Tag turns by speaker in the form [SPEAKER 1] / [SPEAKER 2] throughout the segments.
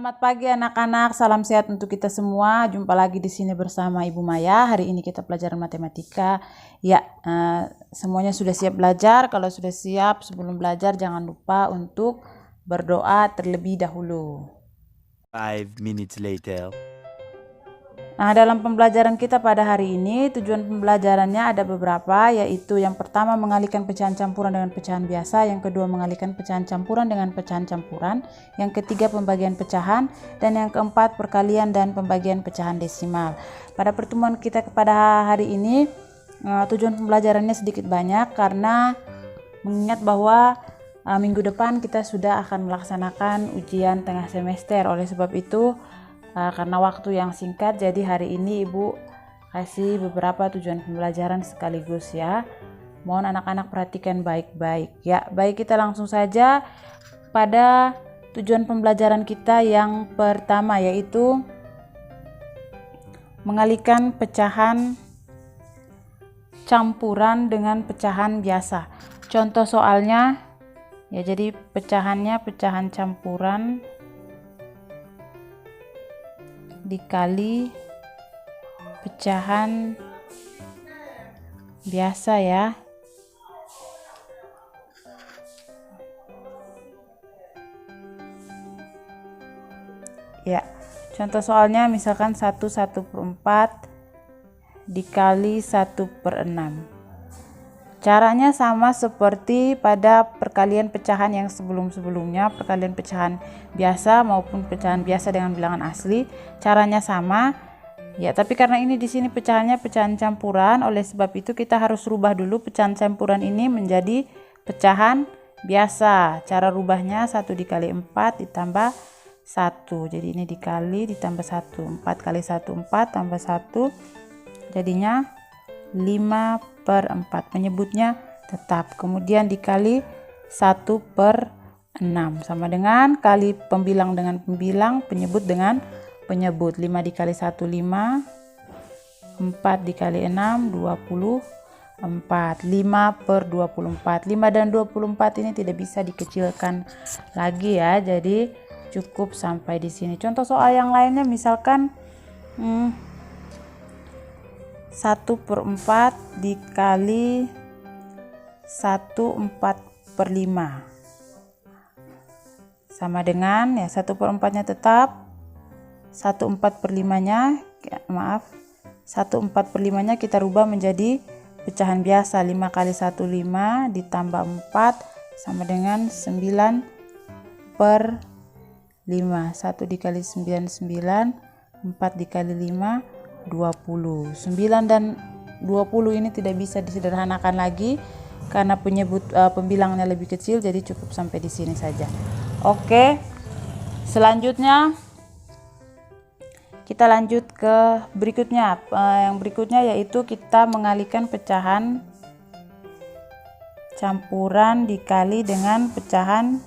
[SPEAKER 1] Selamat pagi anak-anak, salam sehat untuk kita semua. Jumpa lagi di sini bersama Ibu Maya. Hari ini kita pelajaran matematika. Ya, semuanya sudah siap belajar. Kalau sudah siap, sebelum belajar jangan lupa untuk berdoa terlebih dahulu.
[SPEAKER 2] 5 minutes later.
[SPEAKER 1] Nah, dalam pembelajaran kita pada hari ini, tujuan pembelajarannya ada beberapa, yaitu yang pertama mengalihkan pecahan campuran dengan pecahan biasa, yang kedua mengalihkan pecahan campuran dengan pecahan campuran, yang ketiga pembagian pecahan, dan yang keempat perkalian dan pembagian pecahan desimal. Pada pertemuan kita pada hari ini, tujuan pembelajarannya sedikit banyak karena mengingat bahwa minggu depan kita sudah akan melaksanakan ujian tengah semester. Oleh sebab itu, karena waktu yang singkat, jadi hari ini Ibu kasih beberapa tujuan pembelajaran sekaligus ya. Mohon anak-anak perhatikan baik-baik ya. Baik, kita langsung saja pada tujuan pembelajaran kita yang pertama, yaitu mengalihkan pecahan campuran dengan pecahan biasa. Contoh soalnya ya, jadi pecahannya pecahan campuran dikali pecahan biasa ya. Ya, contoh soalnya misalkan 1/1/4 dikali 1/6. Caranya sama seperti pada perkalian pecahan yang sebelum-sebelumnya, perkalian pecahan biasa maupun pecahan biasa dengan bilangan asli. Caranya sama. Ya, tapi karena ini di sini pecahannya pecahan campuran, oleh sebab itu kita harus rubah dulu pecahan campuran ini menjadi pecahan biasa. Cara rubahnya 1 dikali 4 ditambah 1. Jadi ini dikali ditambah 1. 4 kali 1 4 tambah 1. Jadinya 5/4, menyebutnya tetap. Kemudian dikali 1/6 sama dengan kali pembilang dengan pembilang, penyebut dengan penyebut. 5 dikali 1 5, 4 dikali 6 24, 5/24. 5 dan 24 ini tidak bisa dikecilkan lagi ya, jadi cukup sampai di sini. Contoh soal yang lainnya misalkan 1/4 dikali 1/4/5 sama dengan ya 1/4 nya tetap, 1/4/5 nya 1/4/5 nya kita rubah menjadi pecahan biasa. 5 kali 1 5 ditambah 4 sama dengan 9/5. 1 dikali 9 9, 4 dikali 5 20. 9 dan 20 ini tidak bisa disederhanakan lagi karena penyebut pembilangnya lebih kecil, jadi cukup sampai di sini saja. Oke. Selanjutnya kita lanjut ke berikutnya. Yang berikutnya yaitu kita mengalihkan pecahan campuran dikali dengan pecahan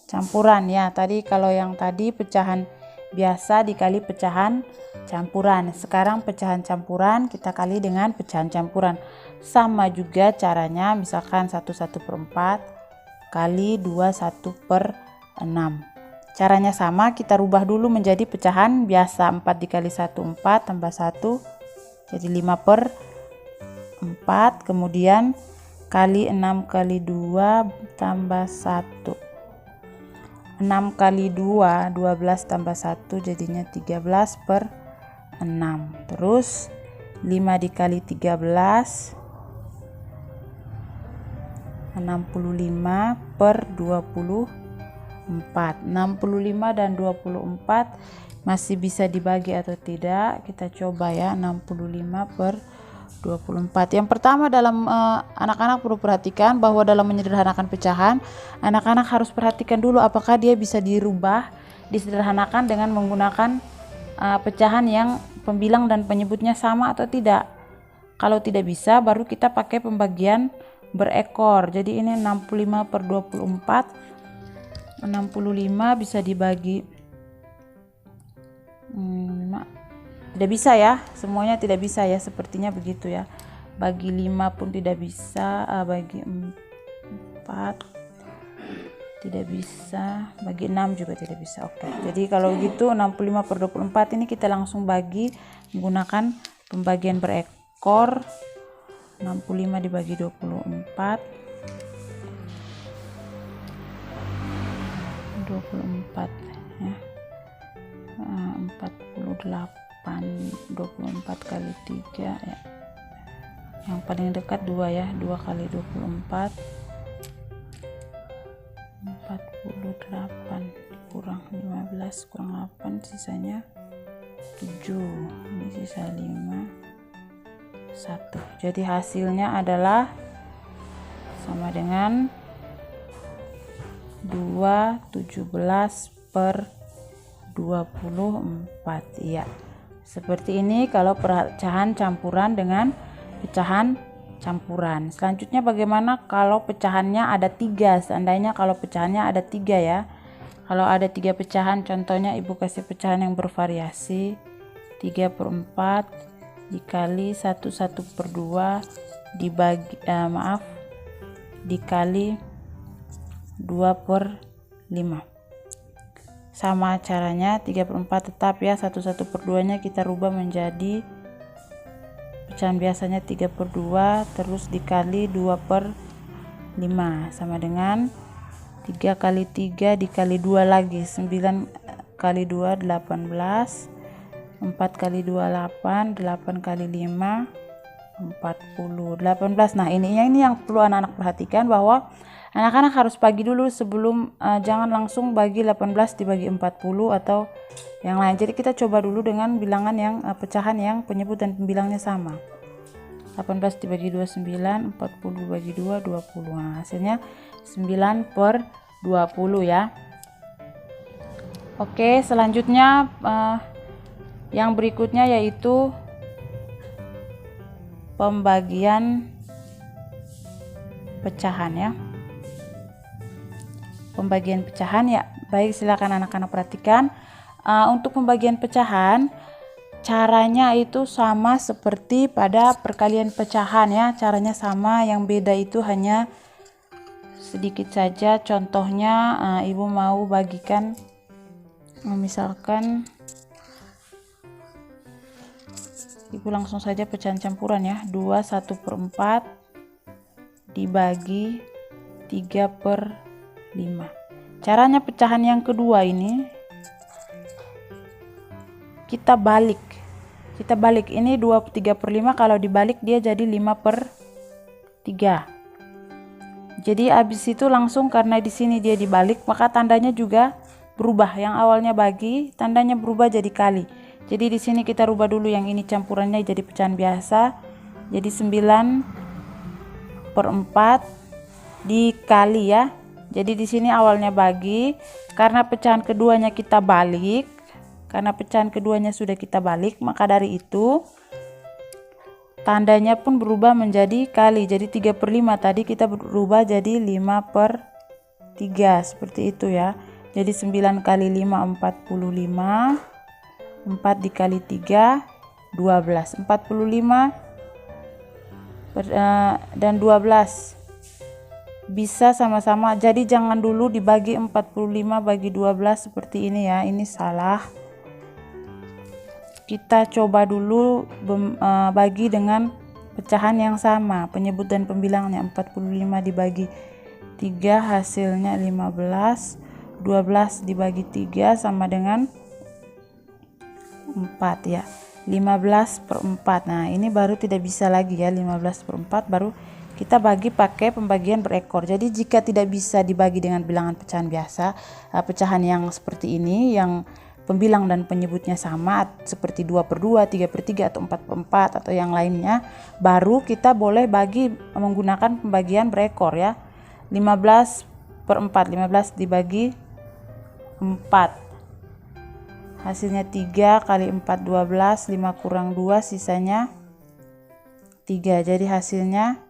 [SPEAKER 1] campuran ya. Tadi kalau yang tadi pecahan biasa dikali pecahan campuran. Sekarang pecahan campuran kita kali dengan pecahan campuran. Sama juga caranya, misalkan 1/4 kali 2 1/6. Caranya sama, kita rubah dulu menjadi pecahan biasa. 4 dikali 1 4 tambah 1 jadi 5/4. Kemudian kali 6 kali 2 tambah 1. 6 kali 2 12 tambah 1 jadinya 13/6. Terus 5 dikali 13 65/24. 65 dan 24 masih bisa dibagi atau tidak? Kita coba ya. 65/24. Yang pertama dalam anak-anak perlu perhatikan bahwa dalam menyederhanakan pecahan, anak-anak harus perhatikan dulu apakah dia bisa dirubah, disederhanakan dengan menggunakan pecahan yang pembilang dan penyebutnya sama atau tidak. Kalau tidak bisa, baru kita pakai pembagian berekor. Jadi ini 65/24. 65 bisa dibagi tidak bisa ya, semuanya tidak bisa ya, sepertinya begitu ya. Bagi 5 pun tidak bisa, bagi 4 tidak bisa, bagi 6 juga tidak bisa. Oke, jadi kalau gitu 65 per 24 ini kita langsung bagi menggunakan pembagian berekor. 65 dibagi 24 ya, 48, 24 kali 3 ya, yang paling dekat 2 ya, 2 kali 24 48 kurang 15 kurang 8 sisanya 7, ini sisa 5 1. Jadi hasilnya adalah sama dengan 217 per 24 ya. Seperti ini kalau pecahan campuran dengan pecahan campuran. Selanjutnya bagaimana kalau pecahannya ada 3? Seandainya kalau pecahannya ada 3 ya. Kalau ada 3 pecahan, contohnya ibu kasih pecahan yang bervariasi. 3 per 4 dikali 1 per 2 dibagi dikali 2 per 5. Sama caranya 3 per 4 tetap ya, 1 per 2 nya kita rubah menjadi pecahan biasanya 3 per 2 terus dikali 2 per 5 sama dengan 3 kali 3 dikali 2 lagi, 9 kali 2 18, 4 kali 2 8, 8 kali 5 40, 18. Nah ini yang perlu anak-anak perhatikan, bahwa anak-anak harus bagi dulu sebelum, jangan langsung bagi 18 dibagi 40 atau yang lain. Jadi kita coba dulu dengan bilangan yang pecahan yang penyebutan pembilangnya sama. 18 dibagi 2 9, 40 dibagi 2 20. Nah, hasilnya 9 per 20 ya. Oke, selanjutnya yang berikutnya yaitu pembagian pecahan ya. Pembagian pecahan ya. Baik, silakan anak-anak perhatikan. Untuk pembagian pecahan caranya itu sama seperti pada perkalian pecahan ya. Caranya sama, yang beda itu hanya sedikit saja. Contohnya ibu mau bagikan misalkan ibu langsung saja pecahan campuran ya. 2 1 per 4 dibagi 3 per 5. Caranya pecahan yang kedua ini kita balik. Ini 2 3 per 5, kalau dibalik dia jadi 5 per 3. Jadi habis itu langsung, karena di sini dia dibalik maka tandanya juga berubah. Yang awalnya bagi tandanya berubah jadi kali. Jadi di sini kita rubah dulu, yang ini campurannya jadi pecahan biasa. Jadi 9 per 4 dikali ya. Jadi di sini awalnya bagi, karena pecahan keduanya kita balik. Karena pecahan keduanya sudah kita balik, maka dari itu tandanya pun berubah menjadi kali. Jadi 3 per 5 tadi kita berubah jadi 5 per 3. Seperti itu ya. Jadi 9 kali 5 45. 4 dikali 3 12. 45 dan 12 bisa sama-sama. Jadi jangan dulu dibagi 45 bagi 12 seperti ini ya. Ini salah. Kita coba dulu bagi dengan pecahan yang sama, penyebut dan pembilangnya. 45 dibagi 3 hasilnya 15. 12 dibagi 3 sama dengan 4 ya. 15 per 4. Nah ini baru tidak bisa lagi ya. 15 per 4 baru kita bagi pakai pembagian berekor. Jadi jika tidak bisa dibagi dengan bilangan pecahan biasa, pecahan yang seperti ini yang pembilang dan penyebutnya sama seperti 2 per 2, 3 per 3 atau 4 per 4 atau yang lainnya, baru kita boleh bagi menggunakan pembagian berekor ya. 15 per 4, 15 dibagi 4 hasilnya 3 kali 4 12, 5 kurang 2 sisanya 3. Jadi hasilnya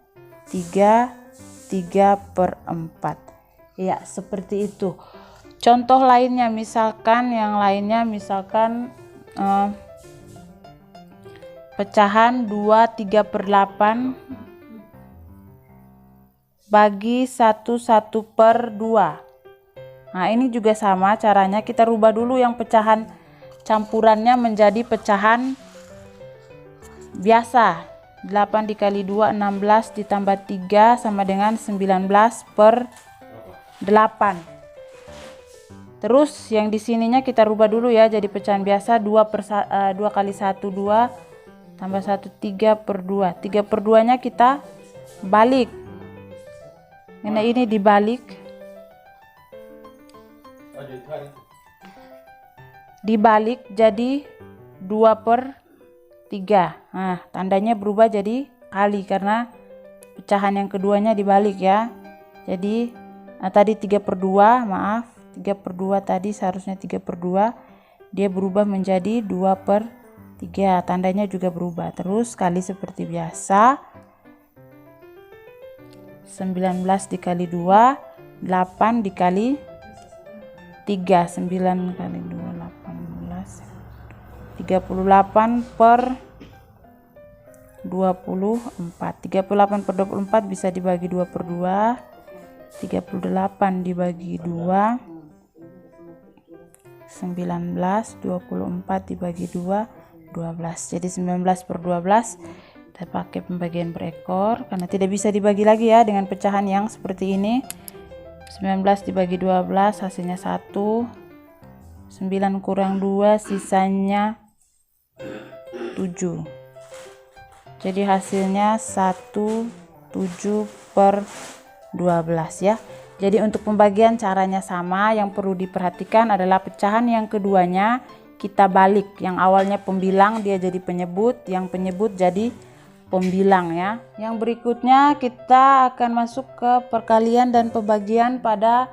[SPEAKER 1] 3 per 4 ya, seperti itu. Contoh lainnya misalkan, pecahan 2 3 per 8 bagi 1 1 per 2. Nah, ini juga sama caranya, kita rubah dulu yang pecahan campurannya menjadi pecahan biasa. 8 dikali 2 16 ditambah 3 sama dengan 19/8. Terus yang di sininya kita rubah dulu ya jadi pecahan biasa. 2 kali 1 2 tambah 1 3/2. 3/2 nya kita balik. Nah, ini dibalik. Dibalik jadi 2/3. Nah, tandanya berubah jadi kali karena pecahan yang keduanya dibalik ya. Jadi tadi 3/2, maaf, 3/2 tadi seharusnya 3/2, dia berubah menjadi 2/3. Tandanya juga berubah. Terus kali seperti biasa. 19 dikali 2 8 dikali 3, 9 kali 2 18, 38/24. 38/24 bisa dibagi 2/2. 38 dibagi 2 19, 24 dibagi 2 12. Jadi 19/12. Kita pakai pembagian berekor karena tidak bisa dibagi lagi ya dengan pecahan yang seperti ini. 19 dibagi 12 hasilnya 1. 9 kurang 2 sisanya 7. Jadi hasilnya 1/7/12 ya. Jadi untuk pembagian caranya sama, yang perlu diperhatikan adalah pecahan yang keduanya kita balik. Yang awalnya pembilang dia jadi penyebut, yang penyebut jadi pembilang ya. Yang berikutnya kita akan masuk ke perkalian dan pembagian pada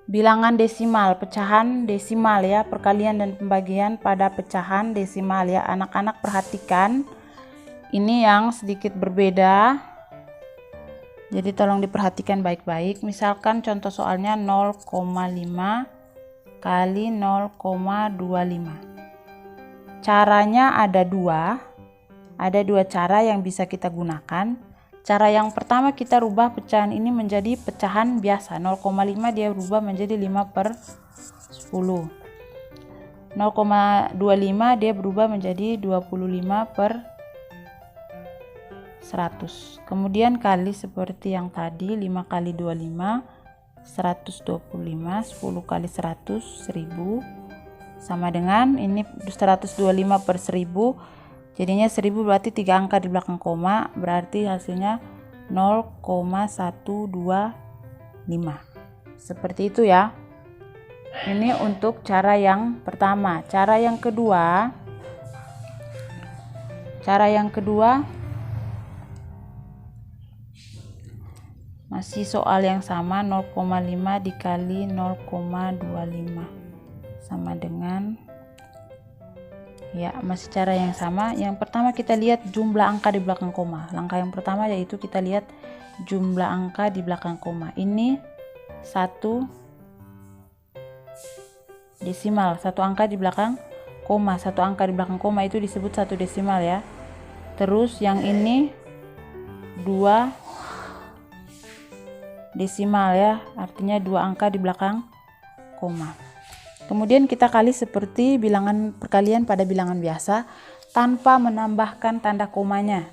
[SPEAKER 1] bilangan desimal, pecahan desimal ya. Perkalian dan pembagian pada pecahan desimal ya. Anak-anak perhatikan, ini yang sedikit berbeda. Jadi tolong diperhatikan baik-baik. Misalkan contoh soalnya 0,5 kali 0,25. Caranya ada dua. Ada dua cara yang bisa kita gunakan. Cara yang pertama, kita rubah pecahan ini menjadi pecahan biasa. 0,5 dia rubah menjadi 5/10. 0,25 dia berubah menjadi 25/100. Kemudian kali seperti yang tadi, 5 kali 25 125, 10 kali 100 1000 sama dengan ini 125/1000. Jadinya 1000 berarti 3 angka di belakang koma, berarti hasilnya 0,125. Seperti itu ya. Ini untuk cara yang pertama. Cara yang kedua masih soal yang sama, 0,5 dikali 0,25 sama dengan ya, masih cara yang sama. Yang pertama kita lihat jumlah angka di belakang koma. Langkah yang pertama yaitu kita lihat jumlah angka di belakang koma. Ini 1 desimal, 1 angka di belakang koma. 1 angka di belakang koma itu disebut 1 desimal ya. Terus yang ini 2 desimal ya, artinya 2 angka di belakang koma. Kemudian kita kali seperti bilangan perkalian pada bilangan biasa tanpa menambahkan tanda komanya,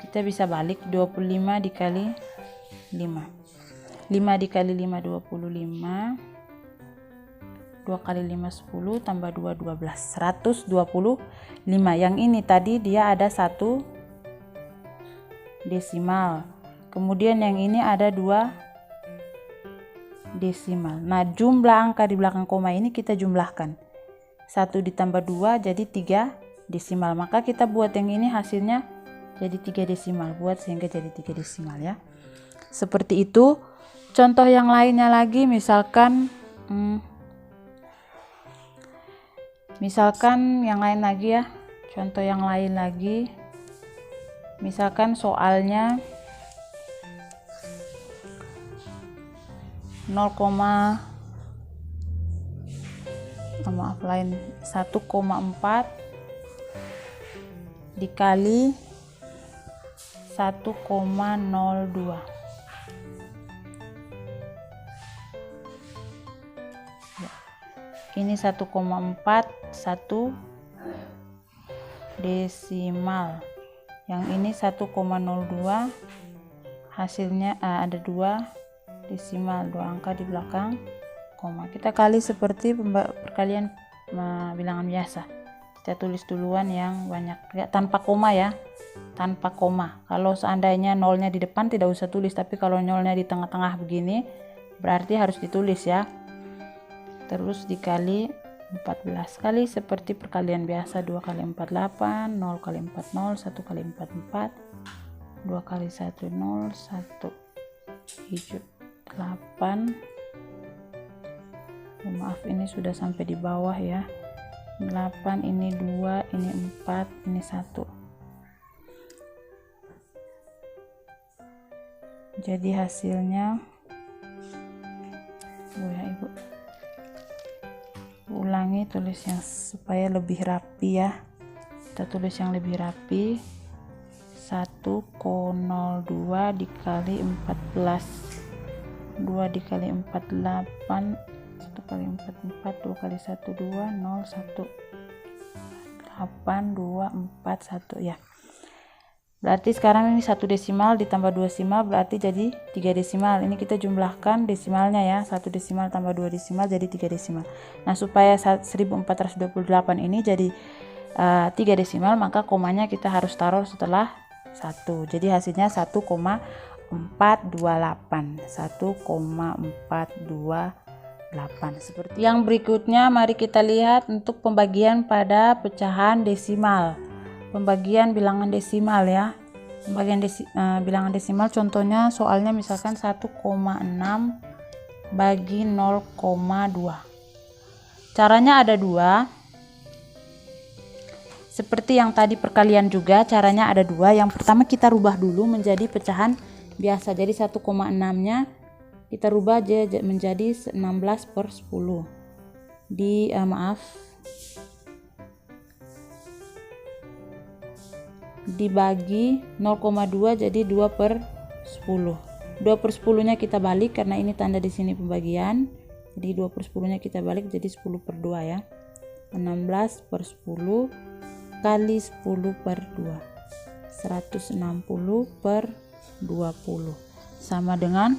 [SPEAKER 1] Kita bisa balik 25 dikali 5. 5 dikali 5 25. 2 kali 5 10 tambah 2 12. 125. Yang ini tadi dia ada 1 desimal. Kemudian yang ini ada 2 desimal. Nah, jumlah angka di belakang koma ini kita jumlahkan. 1 ditambah 2 jadi 3 desimal. Maka kita buat yang ini hasilnya jadi 3 desimal. Buat sehingga jadi 3 desimal ya. Seperti itu. Contoh yang lainnya lagi, misalkan yang lain lagi ya. Contoh yang lain lagi. Misalkan soalnya 1,4 dikali 1,02. ini 1,4 1 desimal, yang ini 1,02, hasilnya ada 2 desimal, 2 angka di belakang koma. Kita kali seperti perkalian bilangan biasa. Kita tulis duluan yang banyak ya, tanpa koma ya, tanpa koma. Kalau seandainya nolnya di depan tidak usah tulis, tapi kalau nolnya di tengah-tengah begini berarti harus ditulis ya. Terus dikali 14 kali seperti perkalian biasa, 2 kali 4 8, 0 kali 4 0, 1 kali 4 4, 2 kali 1 0, 1 hijau 8. Maaf, ini sudah sampai di bawah ya. 8, ini 2, ini 4, ini 1. Jadi hasilnya ya Ibu ulangi, tulis yang supaya lebih rapi ya. Kita tulis yang lebih rapi. 1,02 dikali 14, 2 dikali 4 8, 1 kali 4 4, 2 kali 1 2, 0 1, 8 2 4 1 ya. Berarti sekarang ini 1 desimal ditambah 2 desimal berarti jadi 3 desimal. Ini kita jumlahkan desimalnya ya, 1 desimal tambah 2 desimal jadi 3 desimal. Nah, supaya 1428 ini jadi 3 desimal, maka komanya kita harus taruh setelah 1. Jadi hasilnya 1,428. 1,428. Seperti yang berikutnya, mari kita lihat untuk pembagian pada pecahan desimal. Pembagian bilangan desimal ya. Pembagian bilangan desimal contohnya soalnya misalkan 1,6 bagi 0,2. Caranya ada 2. Seperti yang tadi perkalian juga caranya ada 2. Yang pertama kita rubah dulu menjadi pecahan biasa. Jadi 1,6-nya kita rubah menjadi 16/10. Dibagi 0,2 jadi 2/10. 2/10 nya kita balik karena ini tanda di sini pembagian. Jadi 2/10 nya kita balik jadi 10/2 ya. 16/10 kali 10/2. 160/20 sama dengan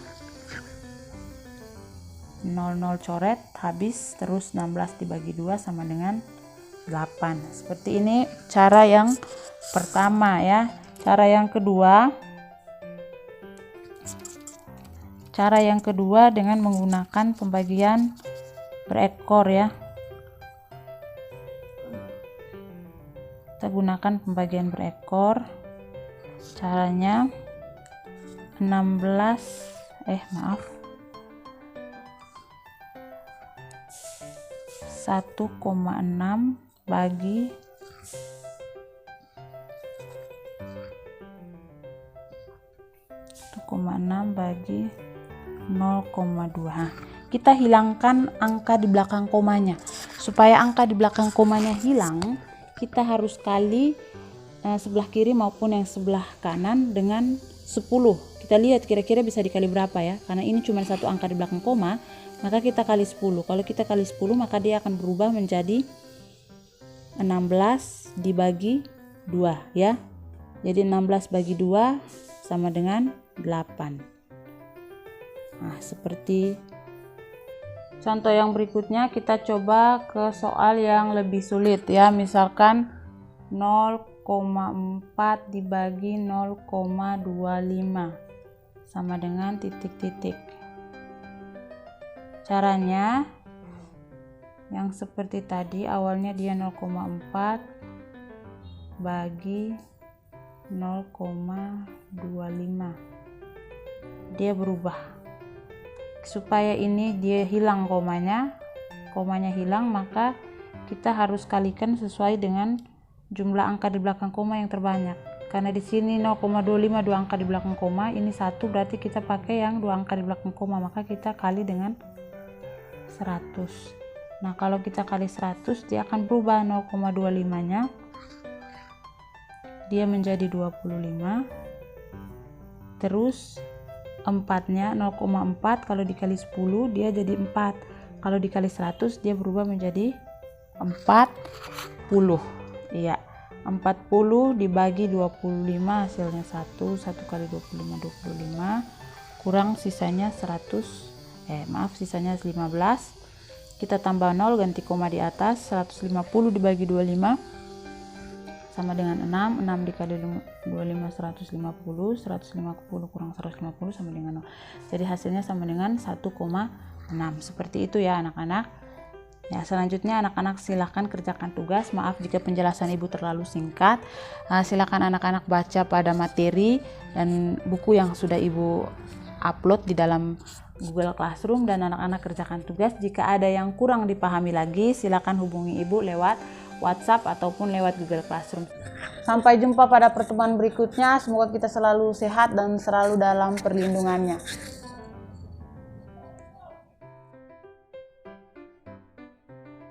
[SPEAKER 1] 00 coret habis, terus 16 dibagi 2 sama dengan 8. Seperti ini cara yang pertama ya. Cara yang kedua dengan menggunakan pembagian berekor ya. Kita gunakan pembagian berekor. Caranya 1,6 bagi 0,2. Kita hilangkan angka di belakang komanya. Supaya angka di belakang komanya hilang, kita harus kali sebelah kiri maupun yang sebelah kanan dengan 10. Kita lihat kira-kira bisa dikali berapa ya. Karena ini cuma satu angka di belakang koma, maka kita kali 10. Kalau kita kali 10 maka dia akan berubah menjadi 16 dibagi 2 ya. Jadi 16 bagi 2 sama dengan 8. Nah, seperti contoh yang berikutnya, kita coba ke soal yang lebih sulit ya. Misalkan 0,4 dibagi 0,25 sama dengan titik-titik. Caranya yang seperti tadi, awalnya dia 0,4 bagi 0,25. Dia berubah. Supaya ini dia hilang komanya hilang, maka kita harus kalikan sesuai dengan jumlah angka di belakang koma yang terbanyak. Karena di sini 0,25 2 angka di belakang koma, ini 1 berarti kita pakai yang 2 angka di belakang koma, maka kita kali dengan 100. Nah, kalau kita kali 100 dia akan berubah 0,25-nya dia menjadi 25. Terus 4-nya 0,4 kalau dikali 10 dia jadi 4. Kalau dikali 100 dia berubah menjadi 40. Iya, 40 dibagi 25 hasilnya 1 kali 25 25 kurang sisanya 15. Kita tambah 0, ganti koma di atas. 150 dibagi 25 sama dengan 6. 6 dikali 25 150. 150 kurang 150 sama dengan 0. Jadi hasilnya sama dengan 1,6. Seperti itu ya anak-anak. Ya, selanjutnya anak-anak silahkan kerjakan tugas. Maaf jika penjelasan ibu terlalu singkat. Silahkan anak-anak baca pada materi dan buku yang sudah ibu upload di dalam Google Classroom, dan anak-anak kerjakan tugas. Jika ada yang kurang dipahami lagi, silakan hubungi ibu lewat WhatsApp ataupun lewat Google Classroom. Sampai jumpa pada pertemuan berikutnya. Semoga kita selalu sehat dan selalu dalam perlindungannya.